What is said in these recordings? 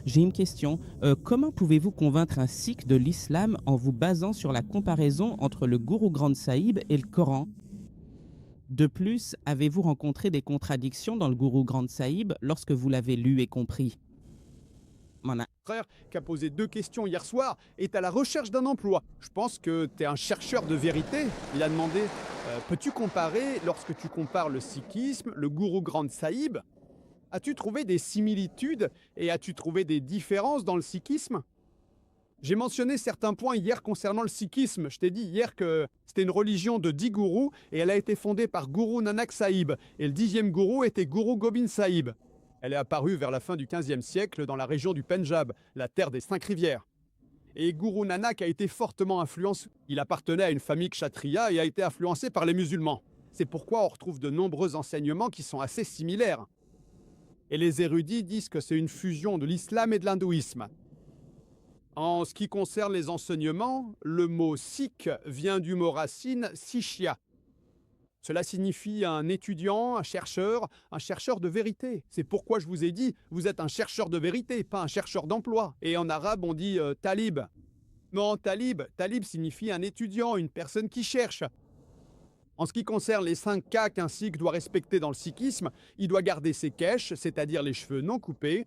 J'ai une question. Comment pouvez-vous convaincre un sikh de l'islam en vous basant sur la comparaison entre le Guru Granth Sahib et le Coran? De plus, avez-vous rencontré des contradictions dans le Guru Granth Sahib lorsque vous l'avez lu et compris? M'en a- Frère qui a posé 2 questions hier soir est à la recherche d'un emploi. Je pense que tu es un chercheur de vérité. Il a demandé peux-tu comparer, lorsque tu compares le sikhisme, le Guru Granth Sahib, as-tu trouvé des similitudes et as-tu trouvé des différences dans le sikhisme? J'ai mentionné certains points hier concernant le sikhisme. Je t'ai dit hier que c'était une religion de 10 gourous et elle a été fondée par Guru Nanak Sahib. Et le 10e gourou était Guru Gobind Sahib. Elle est apparue vers la fin du 15e siècle dans la région du Pendjab, la terre des 5 rivières. Et Guru Nanak a été fortement influencé. Il appartenait à une famille kshatriya et a été influencé par les musulmans. C'est pourquoi on retrouve de nombreux enseignements qui sont assez similaires. Et les érudits disent que c'est une fusion de l'islam et de l'hindouisme. En ce qui concerne les enseignements, le mot sikh vient du mot racine sikhya. Cela signifie un étudiant, un chercheur de vérité. C'est pourquoi je vous ai dit, vous êtes un chercheur de vérité, pas un chercheur d'emploi. Et en arabe, on dit talib. Non, talib signifie un étudiant, une personne qui cherche. En ce qui concerne les 5 cas qu'un sikh doit respecter dans le sikhisme, il doit garder ses keshs, c'est-à-dire les cheveux non coupés.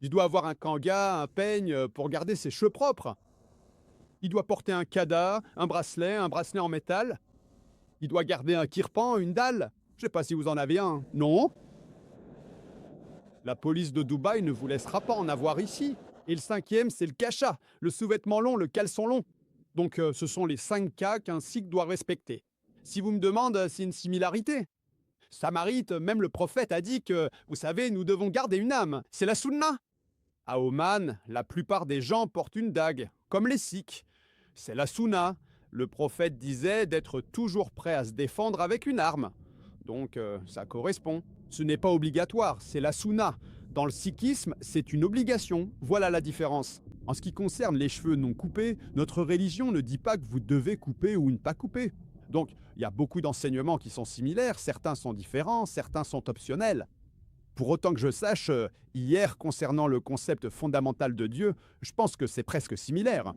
Il doit avoir un kanga, un peigne pour garder ses cheveux propres. Il doit porter un kada, un bracelet en métal. Il doit garder un kirpan, une dalle. Je ne sais pas si vous en avez un. Non? La police de Dubaï ne vous laissera pas en avoir ici. Et le 5e, c'est le kasha, le sous-vêtement long, le caleçon long. Donc ce sont les 5 cas qu'un sikh doit respecter. Si vous me demandez, c'est une similarité. Samarite, même le prophète a dit que, vous savez, nous devons garder une âme. C'est la sunna. À Oman, la plupart des gens portent une dague, comme les sikhs. C'est la sunna. Le prophète disait d'être toujours prêt à se défendre avec une arme. Donc ça correspond. Ce n'est pas obligatoire, c'est la sunna. Dans le sikhisme, c'est une obligation. Voilà la différence. En ce qui concerne les cheveux non coupés, notre religion ne dit pas que vous devez couper ou ne pas couper. Donc il y a beaucoup d'enseignements qui sont similaires, certains sont différents, certains sont optionnels. Pour autant que je sache, hier, concernant le concept fondamental de Dieu, je pense que c'est presque similaire.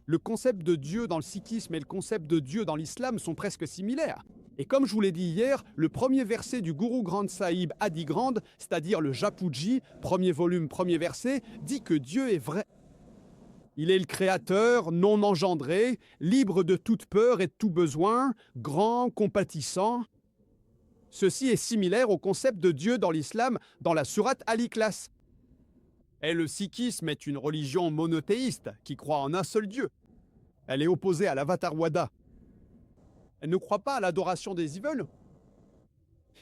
Le concept de Dieu dans le sikhisme et le concept de Dieu dans l'islam sont presque similaires. Et comme je vous l'ai dit hier, le premier verset du Guru Granth Sahib Adi Grande, c'est-à-dire le Japuji, premier volume, premier verset, dit que Dieu est vrai. Il est le créateur, non engendré, libre de toute peur et de tout besoin, grand, compatissant. Ceci est similaire au concept de Dieu dans l'islam, dans la sourate Al-Ikhlas. Et le sikhisme est une religion monothéiste qui croit en un seul Dieu. Elle est opposée à l'avatarwada. Elle ne croit pas à l'adoration des idoles.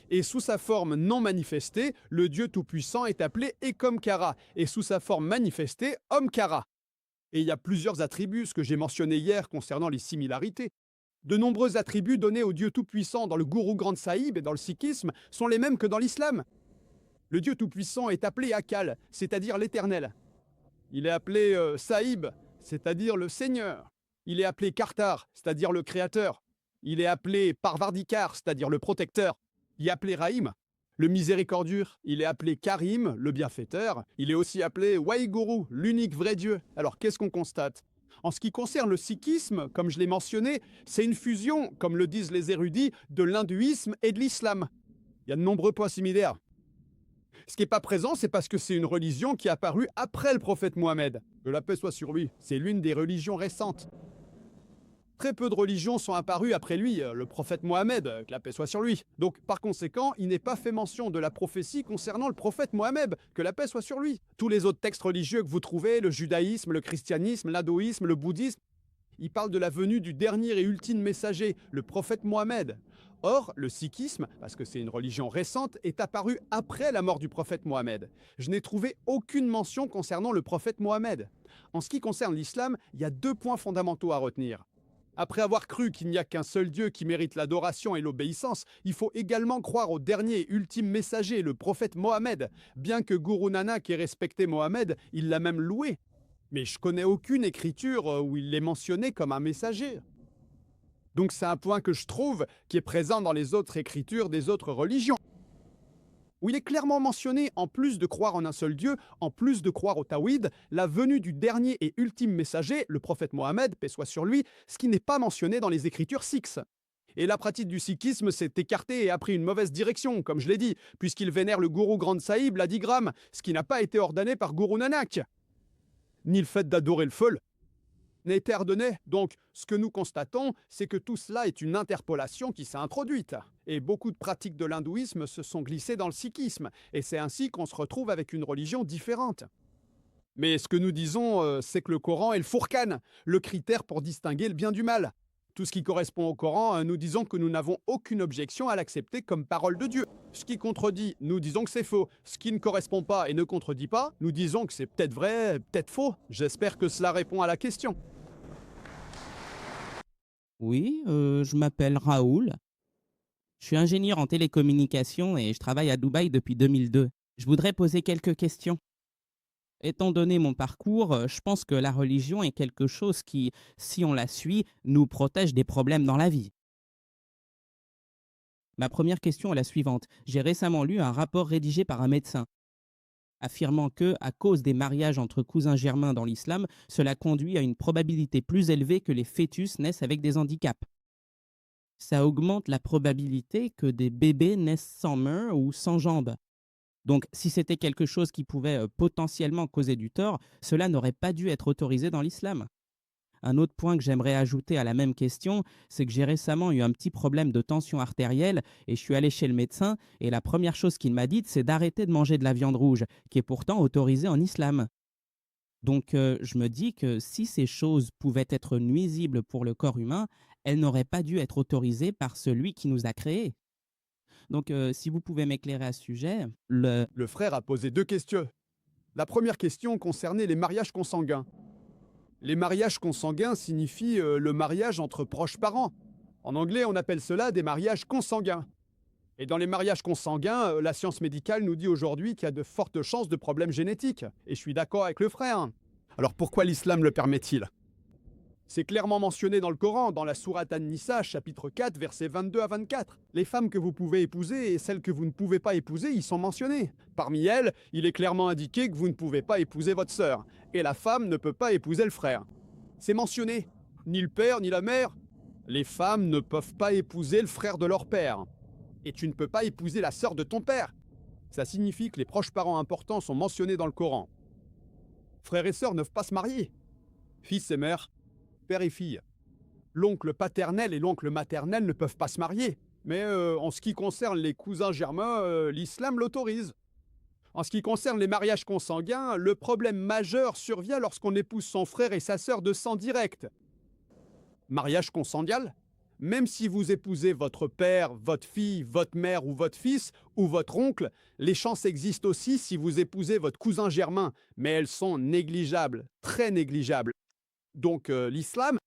Et sous sa forme non manifestée, le Dieu Tout-Puissant est appelé Ekomkara, et sous sa forme manifestée, Omkara. Et il y a plusieurs attributs, ce que j'ai mentionné hier concernant les similarités. De nombreux attributs donnés au Dieu Tout-Puissant dans le Guru Granth Sahib et dans le sikhisme sont les mêmes que dans l'islam. Le Dieu Tout-Puissant est appelé Akal, c'est-à-dire l'Éternel. Il est appelé Sahib, c'est-à-dire le Seigneur. Il est appelé Kartar, c'est-à-dire le Créateur. Il est appelé Parvardikar, c'est-à-dire le Protecteur. Il est appelé Rahim, le Miséricordieux. Il est appelé Karim, le Bienfaiteur. Il est aussi appelé Waheguru, l'unique vrai Dieu. Alors qu'est-ce qu'on constate? En ce qui concerne le sikhisme, comme je l'ai mentionné, c'est une fusion, comme le disent les érudits, de l'hindouisme et de l'islam. Il y a de nombreux points similaires. Ce qui n'est pas présent, c'est parce que c'est une religion qui est apparue après le prophète Mohammed. Que la paix soit sur lui. C'est l'une des religions récentes. Très peu de religions sont apparues après lui, le prophète Mohammed, que la paix soit sur lui. Donc, par conséquent, il n'est pas fait mention de la prophétie concernant le prophète Mohammed, que la paix soit sur lui. Tous les autres textes religieux que vous trouvez, le judaïsme, le christianisme, l'hindouisme, le bouddhisme, ils parlent de la venue du dernier et ultime messager, le prophète Mohammed. Or, le sikhisme, parce que c'est une religion récente, est apparu après la mort du prophète Mohammed. Je n'ai trouvé aucune mention concernant le prophète Mohammed. En ce qui concerne l'islam, il y a 2 points fondamentaux à retenir. Après avoir cru qu'il n'y a qu'un seul Dieu qui mérite l'adoration et l'obéissance, il faut également croire au dernier et ultime messager, le prophète Mohammed. Bien que Guru Nanak ait respecté Mohammed, il l'a même loué. Mais je connais aucune écriture où il l'est mentionné comme un messager. Donc c'est un point que je trouve qui est présent dans les autres écritures des autres religions. où il est clairement mentionné, en plus de croire en un seul Dieu, en plus de croire au Tawhid, la venue du dernier et ultime messager, le prophète Mohammed, paix soit sur lui, ce qui n'est pas mentionné dans les écritures sikhs. Et la pratique du sikhisme s'est écartée et a pris une mauvaise direction, comme je l'ai dit, puisqu'il vénère le gourou Granth Sahib, la digramme, ce qui n'a pas été ordonné par Guru Nanak. Ni le fait d'adorer le feu n'a été ordonné. Donc, ce que nous constatons, c'est que tout cela est une interpolation qui s'est introduite. Et beaucoup de pratiques de l'hindouisme se sont glissées dans le sikhisme. Et c'est ainsi qu'on se retrouve avec une religion différente. Mais ce que nous disons, c'est que le Coran est le Furqan, le critère pour distinguer le bien du mal. Tout ce qui correspond au Coran, nous disons que nous n'avons aucune objection à l'accepter comme parole de Dieu. Ce qui contredit, nous disons que c'est faux. Ce qui ne correspond pas et ne contredit pas, nous disons que c'est peut-être vrai, peut-être faux. J'espère que cela répond à la question. Oui, je m'appelle Raoul. Je suis ingénieur en télécommunications et je travaille à Dubaï depuis 2002. Je voudrais poser quelques questions. Étant donné mon parcours, je pense que la religion est quelque chose qui, si on la suit, nous protège des problèmes dans la vie. Ma première question est la suivante. J'ai récemment lu un rapport rédigé par un médecin affirmant que, à cause des mariages entre cousins germains dans l'islam, cela conduit à une probabilité plus élevée que les fœtus naissent avec des handicaps. Ça augmente la probabilité que des bébés naissent sans main ou sans jambes. Donc, si c'était quelque chose qui pouvait potentiellement causer du tort, cela n'aurait pas dû être autorisé dans l'islam. Un autre point que j'aimerais ajouter à la même question, c'est que j'ai récemment eu un petit problème de tension artérielle et je suis allé chez le médecin et la première chose qu'il m'a dite, c'est d'arrêter de manger de la viande rouge, qui est pourtant autorisée en islam. Donc, je me dis que si ces choses pouvaient être nuisibles pour le corps humain, elles n'auraient pas dû être autorisées par celui qui nous a créés. Donc, si vous pouvez m'éclairer à ce sujet, Le frère a posé deux questions. La première question concernait les mariages consanguins. Les mariages consanguins signifient le mariage entre proches parents. En anglais, on appelle cela des mariages consanguins. Et dans les mariages consanguins, la science médicale nous dit aujourd'hui qu'il y a de fortes chances de problèmes génétiques. Et je suis d'accord avec le frère. Alors pourquoi l'islam le permet-il? C'est clairement mentionné dans le Coran, dans la sourate An-Nisa, chapitre 4, versets 22 à 24. Les femmes que vous pouvez épouser et celles que vous ne pouvez pas épouser y sont mentionnées. Parmi elles, il est clairement indiqué que vous ne pouvez pas épouser votre sœur. Et la femme ne peut pas épouser le frère. C'est mentionné. Ni le père, ni la mère. Les femmes ne peuvent pas épouser le frère de leur père. Et tu ne peux pas épouser la sœur de ton père. Ça signifie que les proches parents importants sont mentionnés dans le Coran. Frères et sœurs ne peuvent pas se marier. Fils et mère, père et fille. L'oncle paternel et l'oncle maternel ne peuvent pas se marier. Mais en ce qui concerne les cousins germains, l'islam l'autorise. En ce qui concerne les mariages consanguins, le problème majeur survient lorsqu'on épouse son frère et sa sœur de sang direct. Mariage consangual, même si vous épousez votre père, votre fille, votre mère ou votre fils, ou votre oncle, les chances existent aussi si vous épousez votre cousin germain, mais elles sont négligeables, très négligeables. Donc l'islam,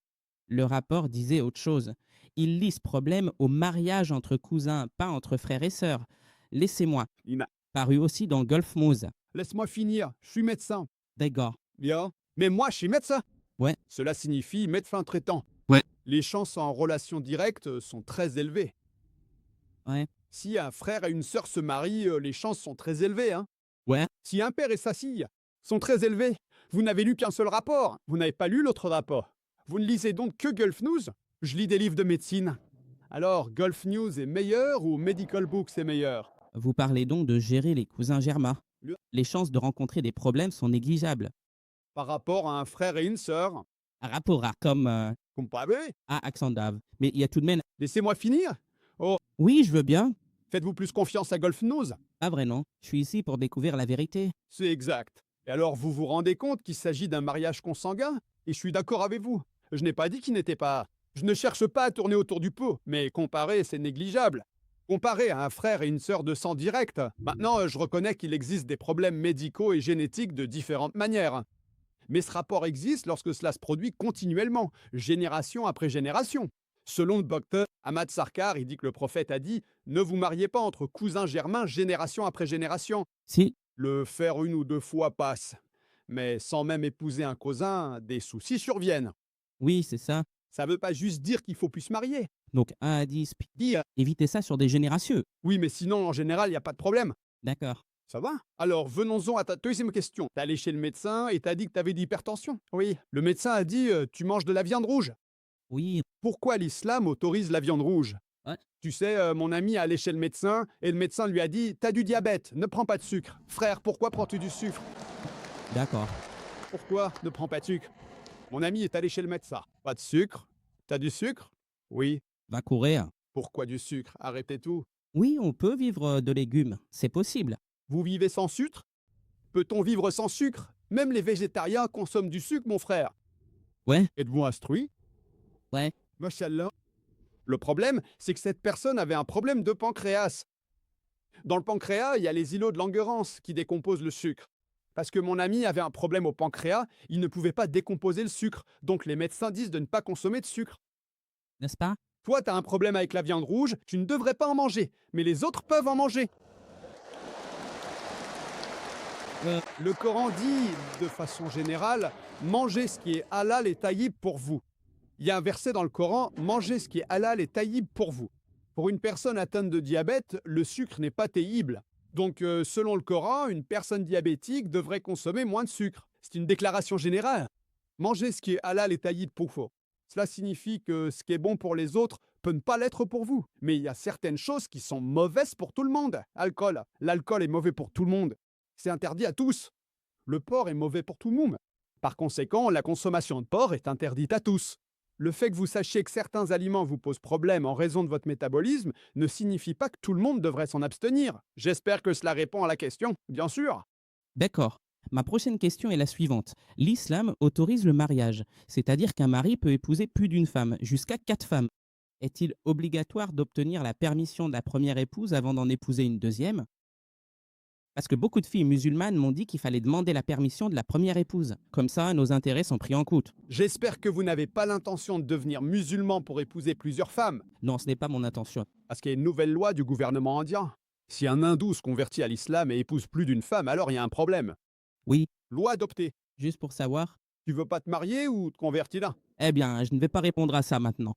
le rapport disait autre chose. Il lie ce problème au mariage entre cousins, pas entre frères et sœurs. Laissez-moi. Paru aussi dans Gulf News. Laisse-moi finir, je suis médecin. D'accord. Bien. Mais moi, je suis médecin. Ouais. Cela signifie médecin traitant. Ouais. Les chances en relation directe sont très élevées. Ouais. Si un frère et une sœur se marient, les chances sont très élevées. Hein. Ouais. Si un père et sa fille sont très élevées, vous n'avez lu qu'un seul rapport. Vous n'avez pas lu l'autre rapport. Vous ne lisez donc que Gulf News? Je lis des livres de médecine. Alors, Gulf News est meilleur ou Medical Books est meilleur? Vous parlez donc de gérer les cousins germains. Les chances de rencontrer des problèmes sont négligeables. Par rapport à un frère et une sœur? Un rapport comme Comparé? accent d'ave. Mais il y a tout de même... Laissez-moi finir. Oh, Oui, je veux bien. faites-vous plus confiance à Gulf News? Pas vrai, non. Je suis ici pour découvrir la vérité. C'est exact. Et alors, vous vous rendez compte qu'il s'agit d'un mariage consanguin? Et je suis d'accord avec vous. Je n'ai pas dit qu'il n'était pas... Je ne cherche pas à tourner autour du pot, mais comparer, c'est négligeable. Comparé à un frère et une sœur de sang direct, maintenant, je reconnais qu'il existe des problèmes médicaux et génétiques de différentes manières. Mais ce rapport existe lorsque cela se produit continuellement, génération après génération. Selon le docteur Ahmad Sarkar, il dit que le prophète a dit « Ne vous mariez pas entre cousins germains génération après génération ». Si. Le faire une ou deux fois passe. Mais sans même épouser un cousin, des soucis surviennent. Oui, c'est ça. Ça ne veut pas juste dire qu'il faut plus se marier. Donc 1 à 10, puis Dire évitez ça sur des générations. oui, mais sinon, en général, il n'y a pas de problème. D'accord. Ça va? Alors, venons-en à ta deuxième question. T'es allé chez le médecin et t'as dit que t'avais de l'hypertension. Oui. Le médecin a dit tu manges de la viande rouge. Oui. Pourquoi l'islam autorise la viande rouge? Ouais. Tu sais, mon ami est allé chez le médecin et le médecin lui a dit t'as du diabète, ne prends pas de sucre. Frère, pourquoi prends-tu du sucre? D'accord. Pourquoi ne prends pas de sucre? Mon ami est allé chez le médecin. Pas de sucre? T'as du sucre? Oui. Va courir. Pourquoi du sucre? Arrêtez tout. Oui, on peut vivre de légumes. C'est possible. Vous vivez sans sucre? Peut-on vivre sans sucre? Même les végétariens consomment du sucre, mon frère. Ouais. Êtes-vous instruit? Ouais. Machallah. Le problème, c'est que cette personne avait un problème de pancréas. Dans le pancréas, il y a les îlots de Langerhans qui décomposent le sucre. Parce que mon ami avait un problème au pancréas, il ne pouvait pas décomposer le sucre. Donc les médecins disent de ne pas consommer de sucre. N'est-ce pas? Toi, tu as un problème avec la viande rouge, tu ne devrais pas en manger, mais les autres peuvent en manger. Le Coran dit, de façon générale, mangez ce qui est halal et taïb pour vous. Il y a un verset dans le Coran, mangez ce qui est halal et taïb pour vous. Pour une personne atteinte de diabète, le sucre n'est pas taïble. Donc, selon le Coran, une personne diabétique devrait consommer moins de sucre. C'est une déclaration générale. Mangez ce qui est halal et taïb pour vous. Cela signifie que ce qui est bon pour les autres peut ne pas l'être pour vous. Mais il y a certaines choses qui sont mauvaises pour tout le monde. Alcool. L'alcool est mauvais pour tout le monde. C'est interdit à tous. Le porc est mauvais pour tout le monde. Par conséquent, la consommation de porc est interdite à tous. Le fait que vous sachiez que certains aliments vous posent problème en raison de votre métabolisme ne signifie pas que tout le monde devrait s'en abstenir. J'espère que cela répond à la question, bien sûr. D'accord. Ma prochaine question est la suivante. L'islam autorise le mariage, c'est-à-dire qu'un mari peut épouser plus d'une femme, jusqu'à 4 femmes. Est-il obligatoire d'obtenir la permission de la première épouse avant d'en épouser une deuxième? Parce que beaucoup de filles musulmanes m'ont dit qu'il fallait demander la permission de la première épouse. Comme ça, nos intérêts sont pris en compte. J'espère que vous n'avez pas l'intention de devenir musulman pour épouser plusieurs femmes, Non, ce n'est pas mon intention. parce qu'il y a une nouvelle loi du gouvernement indien. Si un hindou se convertit à l'islam et épouse plus d'une femme, alors il y a un problème. Oui, Loi adoptée. juste pour savoir. Tu veux pas te marier ou te convertir là? Eh bien, je ne vais pas répondre à ça maintenant.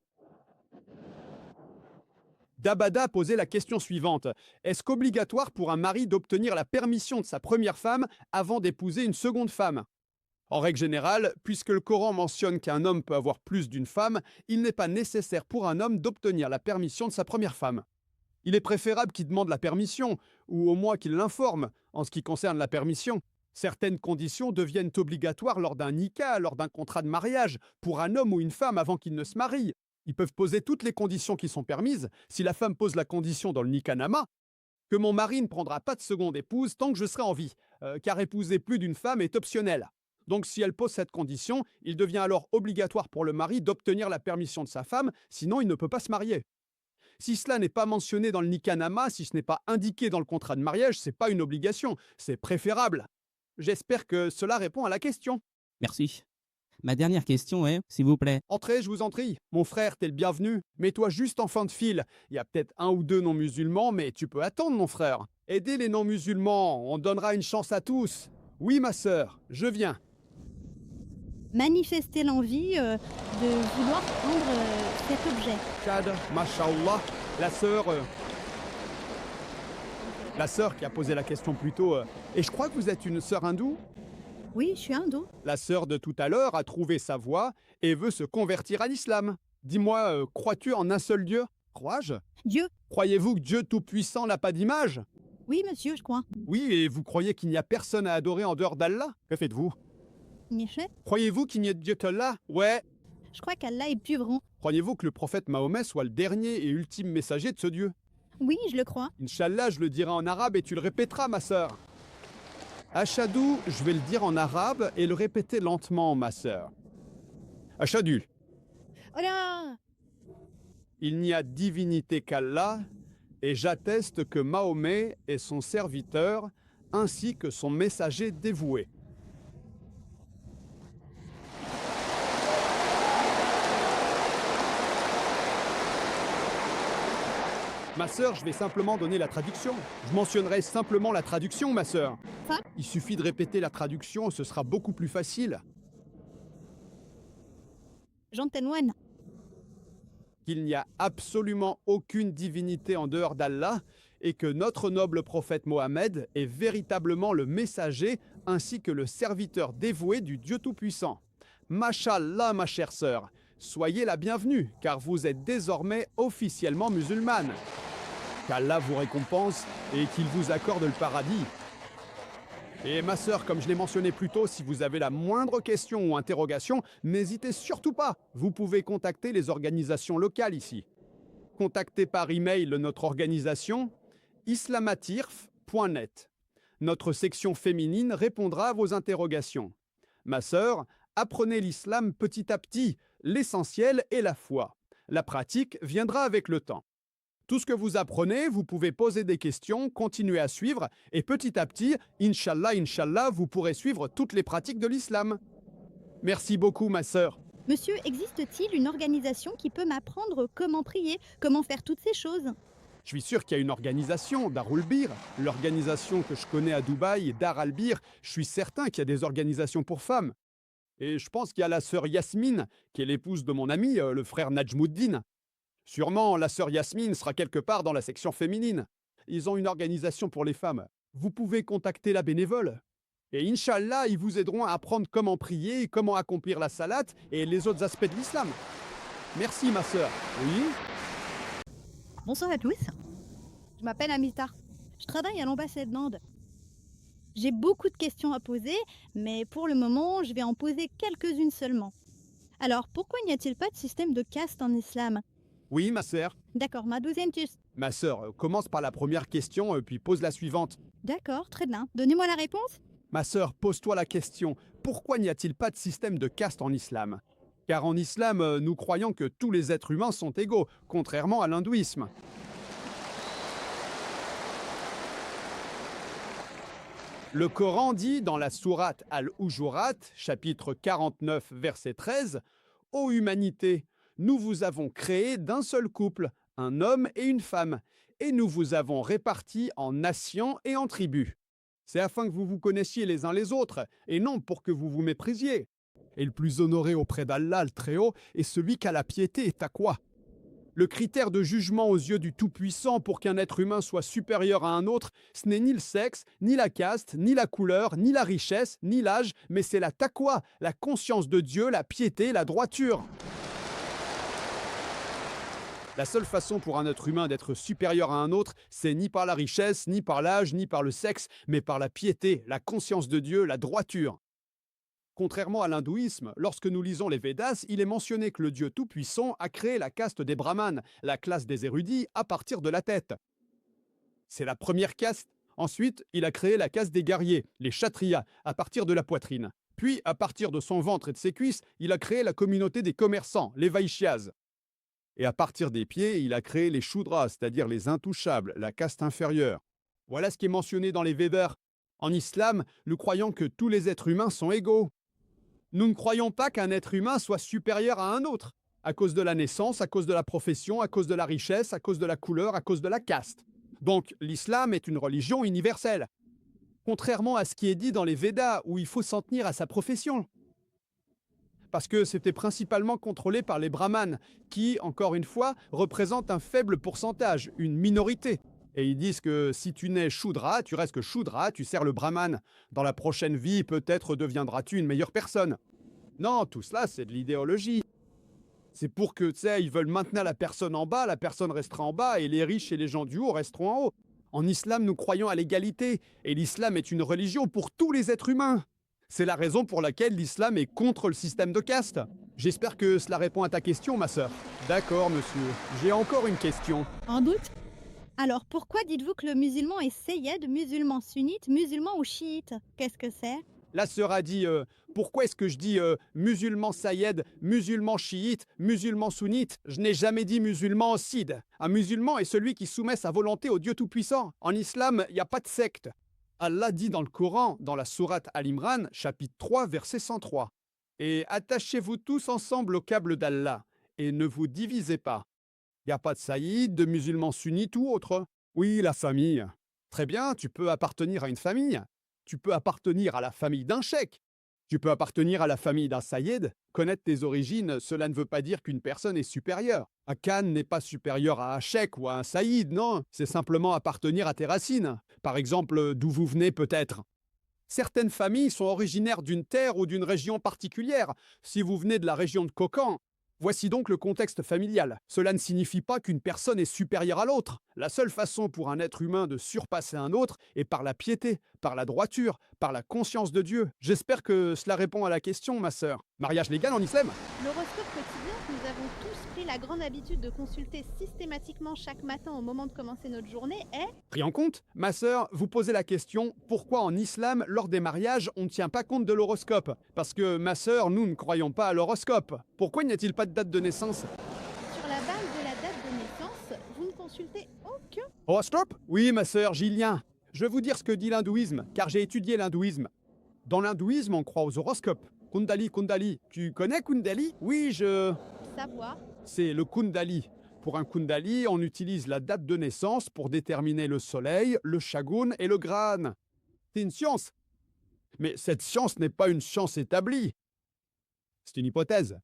Dabada posait la question suivante. Est-ce qu'obligatoire pour un mari d'obtenir la permission de sa première femme avant d'épouser une seconde femme? En règle générale, puisque le Coran mentionne qu'un homme peut avoir plus d'une femme, il n'est pas nécessaire pour un homme d'obtenir la permission de sa première femme. Il est préférable qu'il demande la permission, ou au moins qu'il l'informe en ce qui concerne la permission. Certaines conditions deviennent obligatoires lors d'un nikah, lors d'un contrat de mariage, pour un homme ou une femme avant qu'ils ne se marient. Ils peuvent poser toutes les conditions qui sont permises. Si la femme pose la condition dans le nikanama, que mon mari ne prendra pas de seconde épouse tant que je serai en vie, car épouser plus d'une femme est optionnel. Donc si elle pose cette condition, il devient alors obligatoire pour le mari d'obtenir la permission de sa femme, sinon il ne peut pas se marier. Si cela n'est pas mentionné dans le nikanama, si ce n'est pas indiqué dans le contrat de mariage, c'est pas une obligation, c'est préférable. J'espère que cela répond à la question. Merci. Ma dernière question est, s'il vous plaît. Entrez, je vous en prie. Mon frère, t'es le bienvenu. Mets-toi juste en fin de file. Il y a peut-être un ou deux non-musulmans, mais tu peux attendre, mon frère. Aidez les non-musulmans, on donnera une chance à tous. Oui, ma sœur, je viens. Manifester l'envie de vouloir prendre cet objet. Chad, mashallah, la sœur qui a posé la question plus tôt. Et je crois que vous êtes une sœur hindoue? Oui, je suis hindou. La sœur de tout à l'heure a trouvé sa voie et veut se convertir à l'islam. Dis-moi, crois-tu en un seul Dieu? Crois-je? Dieu. Croyez-vous que Dieu Tout-Puissant n'a pas d'image? Oui, monsieur, je crois. Oui, et vous croyez qu'il n'y a personne à adorer en dehors d'Allah? Que faites-vous? Niché. Croyez-vous qu'il n'y ait Dieu qu'Allah? Ouais. Je crois qu'Allah est plus grand. Croyez-vous que le prophète Mahomet soit le dernier et ultime messager de ce Dieu? Oui, je le crois. Inch'Allah, je le dirai en arabe et tu le répéteras, ma sœur. Ashadou, je vais le dire en arabe et le répéter lentement, ma sœur. Ashadu. Oh là! Il n'y a divinité qu'Allah, et j'atteste que Mahomet est son serviteur, ainsi que son messager dévoué. Ma sœur, je vais simplement donner la traduction. Je mentionnerai simplement la traduction, ma sœur. Quoi? Il suffit de répéter la traduction, ce sera beaucoup plus facile. Jean Tenwen. Qu'il n'y a absolument aucune divinité en dehors d'Allah et que notre noble prophète Mohammed est véritablement le messager ainsi que le serviteur dévoué du Dieu Tout-Puissant. Mashallah, ma chère sœur, soyez la bienvenue, car vous êtes désormais officiellement musulmane. Qu'Allah vous récompense et qu'il vous accorde le paradis. Et ma sœur, comme je l'ai mentionné plus tôt, si vous avez la moindre question ou interrogation, n'hésitez surtout pas. Vous pouvez contacter les organisations locales ici. Contactez par email notre organisation islamatirf.net. Notre section féminine répondra à vos interrogations. Ma sœur, apprenez l'islam petit à petit. L'essentiel est la foi. La pratique viendra avec le temps. Tout ce que vous apprenez, vous pouvez poser des questions, continuer à suivre, et petit à petit, Inch'Allah, Inch'Allah, vous pourrez suivre toutes les pratiques de l'islam. Merci beaucoup, ma sœur. Monsieur, existe-t-il une organisation qui peut m'apprendre comment prier, comment faire toutes ces choses? Je suis sûr qu'il y a une organisation, Darul Bir, l'organisation que je connais à Dubaï, Dar al-Bir. Je suis certain qu'il y a des organisations pour femmes. Et je pense qu'il y a la sœur Yasmine, qui est l'épouse de mon ami, le frère Najmuddin. Sûrement, la sœur Yasmine sera quelque part dans la section féminine. Ils ont une organisation pour les femmes. Vous pouvez contacter la bénévole. Et Inch'Allah, ils vous aideront à apprendre comment prier, comment accomplir la salate et les autres aspects de l'islam. Merci, ma sœur. Oui? Bonsoir à tous. Je m'appelle Amita. Je travaille à l'ambassade d'Inde. J'ai beaucoup de questions à poser, mais pour le moment, je vais en poser quelques-unes seulement. Alors, pourquoi n'y a-t-il pas de système de caste en islam? Oui, ma sœur. D'accord, ma deuxième question. Ma sœur, commence par la première question, puis pose la suivante. D'accord, très bien. Donnez-moi la réponse. Ma sœur, pose-toi la question. Pourquoi n'y a-t-il pas de système de caste en islam? Car en islam, nous croyons que tous les êtres humains sont égaux, contrairement à l'hindouisme. Le Coran dit dans la sourate Al-Hujurat, chapitre 49, verset 13, « Ô humanité, nous vous avons créé d'un seul couple, un homme et une femme, et nous vous avons répartis en nations et en tribus. C'est afin que vous vous connaissiez les uns les autres, et non pour que vous vous méprisiez. Et le plus honoré auprès d'Allah, le Très-Haut, est celui qui a la piété et taqwa. » Le critère de jugement aux yeux du Tout-Puissant pour qu'un être humain soit supérieur à un autre, ce n'est ni le sexe, ni la caste, ni la couleur, ni la richesse, ni l'âge, mais c'est la taqwa, la conscience de Dieu, la piété, la droiture. La seule façon pour un être humain d'être supérieur à un autre, c'est ni par la richesse, ni par l'âge, ni par le sexe, mais par la piété, la conscience de Dieu, la droiture. Contrairement à l'hindouisme, lorsque nous lisons les Védas, il est mentionné que le Dieu Tout-Puissant a créé la caste des brahmanes, la classe des érudits, à partir de la tête. C'est la première caste. Ensuite, il a créé la caste des guerriers, les kshatriyas, à partir de la poitrine. Puis, à partir de son ventre et de ses cuisses, il a créé la communauté des commerçants, les vaishyas. Et à partir des pieds, il a créé les shudras, c'est-à-dire les intouchables, la caste inférieure. Voilà ce qui est mentionné dans les Védas. En islam, nous croyons que tous les êtres humains sont égaux. Nous ne croyons pas qu'un être humain soit supérieur à un autre, à cause de la naissance, à cause de la profession, à cause de la richesse, à cause de la couleur, à cause de la caste. Donc l'islam est une religion universelle, contrairement à ce qui est dit dans les Védas, où il faut s'en tenir à sa profession. Parce que c'était principalement contrôlé par les brahmanes, qui, encore une fois, représentent un faible pourcentage, une minorité. Et ils disent que si tu nais Shudra, tu restes que Shudra, tu sers le brahman. Dans la prochaine vie, peut-être deviendras-tu une meilleure personne. Non, tout cela, c'est de l'idéologie. C'est pour que, tu sais, ils veulent maintenir la personne en bas, la personne restera en bas, et les riches et les gens du haut resteront en haut. En islam, nous croyons à l'égalité, et l'islam est une religion pour tous les êtres humains. C'est la raison pour laquelle l'islam est contre le système de caste. J'espère que cela répond à ta question, ma sœur. D'accord, monsieur. J'ai encore une question. En doute? Alors, pourquoi dites-vous que le musulman est seyyed, musulman sunnite, musulman ou chiite? Qu'est-ce que c'est? La sœur a dit pourquoi est-ce que je dis musulman saïd, musulman chiite, musulman sunnite? Je n'ai jamais dit musulman sid. Un musulman est celui qui soumet sa volonté au Dieu Tout-Puissant. En islam, il n'y a pas de secte. Allah dit dans le Coran, dans la sourate Al-Imran, chapitre 3, verset 103. « Et attachez-vous tous ensemble au câble d'Allah, et ne vous divisez pas. » Il n'y a pas de saïd, de musulmans sunnites ou autre. Oui, la famille. Très bien, tu peux appartenir à une famille. Tu peux appartenir à la famille d'un cheikh. Tu peux appartenir à la famille d'un Saïd, connaître tes origines, cela ne veut pas dire qu'une personne est supérieure. Un Khan n'est pas supérieur à un Cheikh ou à un Saïd, non, c'est simplement appartenir à tes racines. Par exemple, d'où vous venez peut-être. Certaines familles sont originaires d'une terre ou d'une région particulière. Si vous venez de la région de Kokand, voici donc le contexte familial. Cela ne signifie pas qu'une personne est supérieure à l'autre. La seule façon pour un être humain de surpasser un autre est par la piété, par la droiture, par la conscience de Dieu. J'espère que cela répond à la question, ma sœur. Mariage légal en islam? L'horoscope quotidien que nous avons tous pris la grande habitude de consulter systématiquement chaque matin au moment de commencer notre journée est... Pris en compte? Ma sœur, vous posez la question, pourquoi en islam, lors des mariages, on ne tient pas compte de l'horoscope? Parce que, ma sœur, nous ne croyons pas à l'horoscope. Pourquoi n'y a-t-il pas de date de naissance? Sur la base de la date de naissance, vous ne consultez aucun... Horoscope? Oui, ma sœur, j'y viens. Je vais vous dire ce que dit l'hindouisme, car j'ai étudié l'hindouisme. Dans l'hindouisme, on croit aux horoscopes. Kundali, Kundali. Tu connais Kundali? Oui, Savoir. C'est le Kundali. Pour un Kundali, on utilise la date de naissance pour déterminer le soleil, le shagun et le grane. C'est une science. Mais cette science n'est pas une science établie. C'est une hypothèse.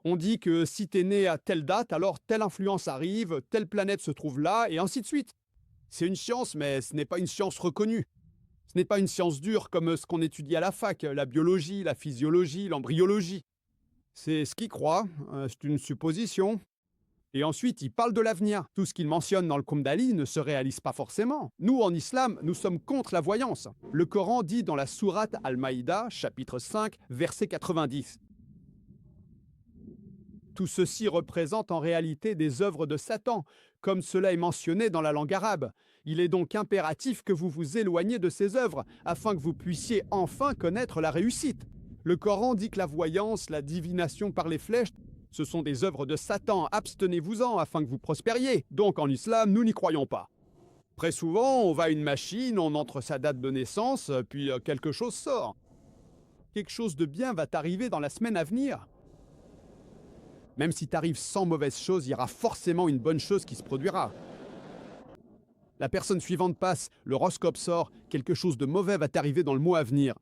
On dit que si t'es né à telle date, alors telle influence arrive, telle planète se trouve là, et ainsi de suite. C'est une science, mais ce n'est pas une science reconnue. Ce n'est pas une science dure comme ce qu'on étudie à la fac, la biologie, la physiologie, l'embryologie. C'est ce qu'ils croient, c'est une supposition. Et ensuite, ils parlent de l'avenir. Tout ce qu'ils mentionnent dans le Kundali ne se réalise pas forcément. Nous, en islam, nous sommes contre la voyance. Le Coran dit dans la sourate Al-Maïda, chapitre 5, verset 90. Tout ceci représente en réalité des œuvres de Satan, comme cela est mentionné dans la langue arabe. Il est donc impératif que vous vous éloigniez de ces œuvres, afin que vous puissiez enfin connaître la réussite. Le Coran dit que la voyance, la divination par les flèches, ce sont des œuvres de Satan, abstenez-vous-en afin que vous prospériez. Donc en islam, nous n'y croyons pas. Très souvent, on va à une machine, on entre sa date de naissance, puis quelque chose sort. Quelque chose de bien va t'arriver dans la semaine à venir. Même si t'arrives sans mauvaise chose, il y aura forcément une bonne chose qui se produira. La personne suivante passe, l'horoscope sort, quelque chose de mauvais va t'arriver dans le mois à venir.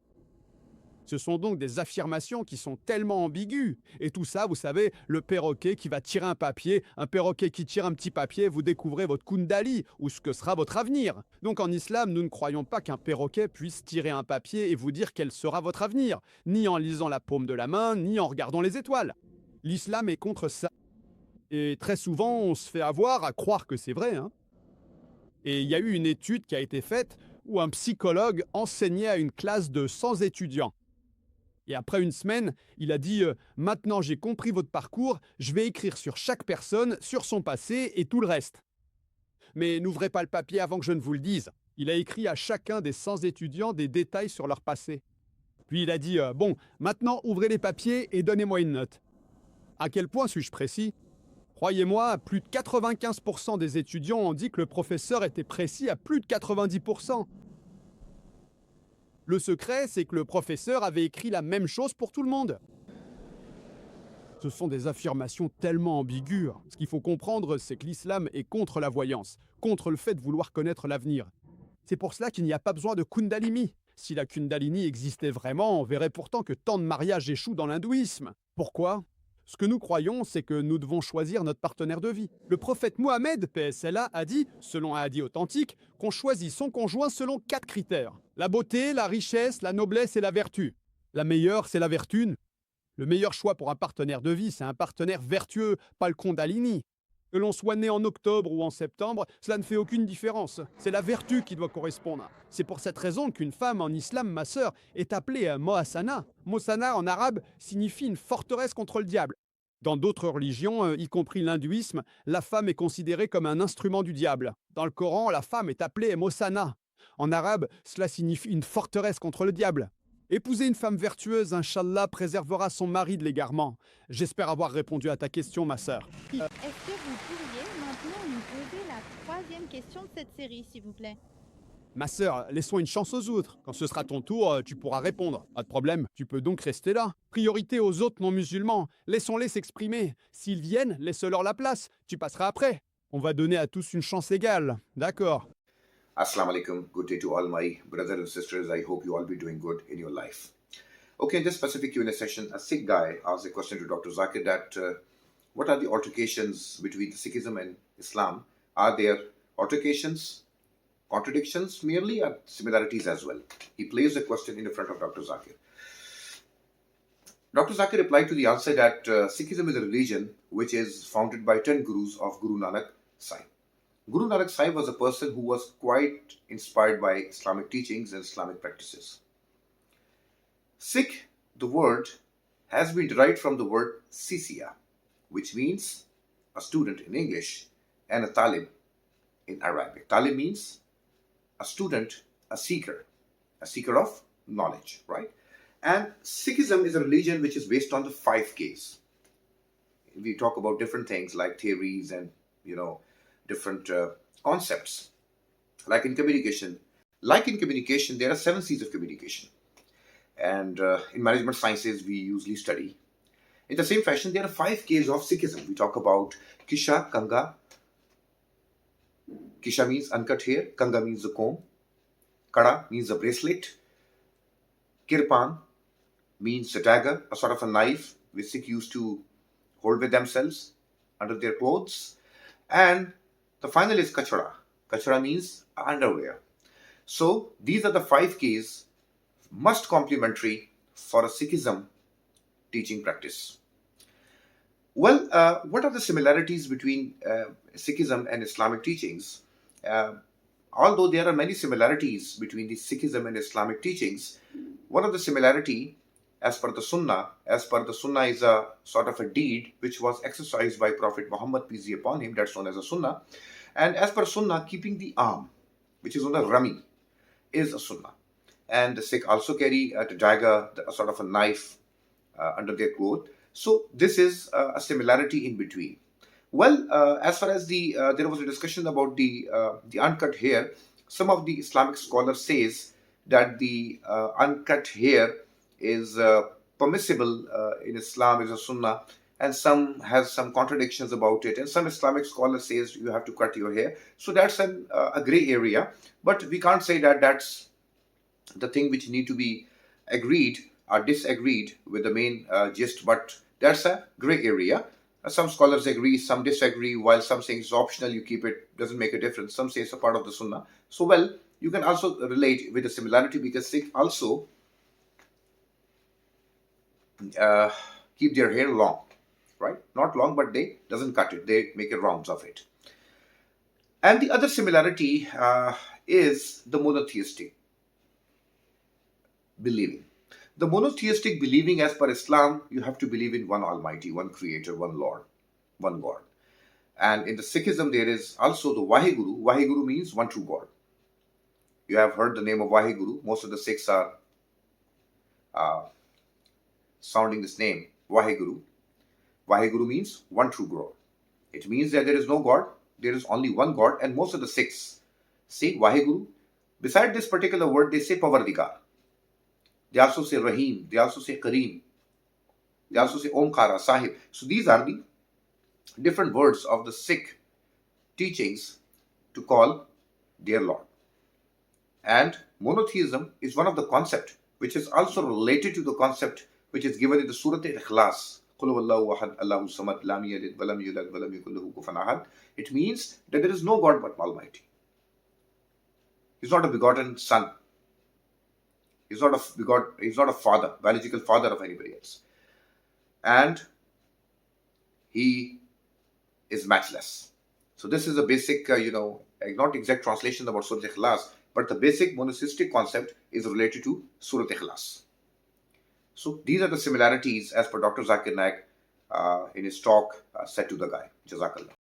Ce sont donc des affirmations qui sont tellement ambiguës. Et tout ça, vous savez, le perroquet qui va tirer un papier, un perroquet qui tire un petit papier, vous découvrez votre Kundali, ou ce que sera votre avenir. Donc en islam, nous ne croyons pas qu'un perroquet puisse tirer un papier et vous dire quel sera votre avenir, ni en lisant la paume de la main, ni en regardant les étoiles. L'islam est contre ça. Et très souvent, on se fait avoir à croire que c'est vrai. Et il y a eu une étude qui a été faite où un psychologue enseignait à une classe de 100 étudiants. Et après une semaine, il a dit « Maintenant j'ai compris votre parcours, je vais écrire sur chaque personne, sur son passé et tout le reste. Mais n'ouvrez pas le papier avant que je ne vous le dise. » Il a écrit à chacun des 100 étudiants des détails sur leur passé. Puis il a dit « Bon, maintenant ouvrez les papiers et donnez-moi une note. » À quel point suis-je précis? Croyez-moi, plus de 95% des étudiants ont dit que le professeur était précis à plus de 90%. Le secret, c'est que le professeur avait écrit la même chose pour tout le monde. Ce sont des affirmations tellement ambiguës. Ce qu'il faut comprendre, c'est que l'islam est contre la voyance, contre le fait de vouloir connaître l'avenir. C'est pour cela qu'il n'y a pas besoin de Kundalini. Si la Kundalini existait vraiment, on verrait pourtant que tant de mariages échouent dans l'hindouisme. Pourquoi? Ce que nous croyons, c'est que nous devons choisir notre partenaire de vie. Le prophète Mohammed, PSLA, a dit, selon un hadith authentique, qu'on choisit son conjoint selon 4 critères. La beauté, la richesse, la noblesse et la vertu. La meilleure, c'est la vertu. Le meilleur choix pour un partenaire de vie, c'est un partenaire vertueux, pas le Kundalini. Que l'on soit né en octobre ou en septembre, cela ne fait aucune différence. C'est la vertu qui doit correspondre. C'est pour cette raison qu'une femme en islam, ma sœur, est appelée Mohasana. Mohasana en arabe signifie une forteresse contre le diable. Dans d'autres religions, y compris l'hindouisme, la femme est considérée comme un instrument du diable. Dans le Coran, la femme est appelée Mohsana. En arabe, cela signifie une forteresse contre le diable. Épouser une femme vertueuse, Inch'Allah, préservera son mari de l'égarement. J'espère avoir répondu à ta question, ma sœur. Est-ce que vous pourriez maintenant nous poser la 3e question de cette série, s'il vous plaît? Ma sœur, laissons une chance aux autres. Quand ce sera ton tour, tu pourras répondre. Pas de problème, tu peux donc rester là. Priorité aux autres non-musulmans. Laissons-les s'exprimer. S'ils viennent, laisse-leur la place. Tu passeras après. On va donner à tous une chance égale. D'accord. Assalamu alaikum. Good day to all my brothers and sisters. I hope you all be doing good in your life. Okay, in this specific Q&A session, a Sikh guy asked a question to Dr. Zakir that what are the altercations between Sikhism and Islam? Are there altercations, contradictions merely, or similarities as well? He placed the question in the front of Dr. Zakir. Dr. Zakir replied to the answer that Sikhism is a religion which is founded by 10 gurus of Guru Nanak Sahib. Guru Nanak Sahib was a person who was quite inspired by Islamic teachings and Islamic practices. Sikh, the word, has been derived from the word Sisiya, which means a student in English, and a talib in Arabic. Talib means a student, a seeker of knowledge, right? And Sikhism is a religion which is based on the 5Ks. We talk about different things like theories and, different concepts. Like in communication, there are 7 C's of communication. And in management sciences, we usually study. In the same fashion, there are 5 Ks of Sikhism. We talk about Kisha, Kanga. Kisha means uncut hair. Kanga means the comb. Kada means the bracelet. Kirpan means a dagger, a sort of a knife which Sikh used to hold with themselves under their clothes. And the final is Kachara. Kachara means underwear. So these are the 5 Ks must complementary for a Sikhism teaching practice. Well, what are the similarities between Sikhism and Islamic teachings? Although there are many similarities between the Sikhism and Islamic teachings, one of the similarity, as per the Sunnah is a sort of a deed which was exercised by Prophet Muhammad, peace be upon him, that's known as a Sunnah. And as per Sunnah, keeping the arm, which is on a rami, is a Sunnah. And the Sikh also carry a dagger, a sort of a knife under their cloth. So this is a similarity in between. Well, as far as there was a discussion about the uncut hair. Some of the Islamic scholars says that the uncut hair is permissible in Islam, is a Sunnah, and some has some contradictions about it. And some Islamic scholars says you have to cut your hair. So that's a gray area. But we can't say that that's the thing which need to be agreed or disagreed with the main gist, but that's a gray area. Some scholars agree, some disagree, while some say it's optional, you keep it, doesn't make a difference. Some say it's a part of the Sunnah. So, well, you can also relate with the similarity because Sikh also keep their hair long, right? Not long, but they doesn't cut it. They make a rounds of it. And the other similarity is the monotheistic believing. The monotheistic believing, as per Islam, you have to believe in one Almighty, one Creator, one Lord, one God. And in the Sikhism, there is also the Vaheguru. Vaheguru means one true God. You have heard the name of Vaheguru. Most of the Sikhs are sounding this name, Vaheguru. Vaheguru means one true God. It means that there is no God, there is only one God, and most of the Sikhs say Vaheguru. Beside this particular word, they say Pavardigar. They also say Rahim. They also say Kareem. They also say Omkara, Sahib. So these are the different words of the Sikh teachings to call their Lord. And monotheism is one of the concepts which is also related to the concept which is given in the Surah Al-Ikhlas. It means that there is no God but Almighty. He's not a begotten son. He's not a father, biological father of anybody else. And he is matchless. So this is a basic, not exact translation about Surah Ikhlas, but the basic monotheistic concept is related to Surah Ikhlas. So these are the similarities as per Dr. Zakir Naik in his talk said to the guy. Jazakallah.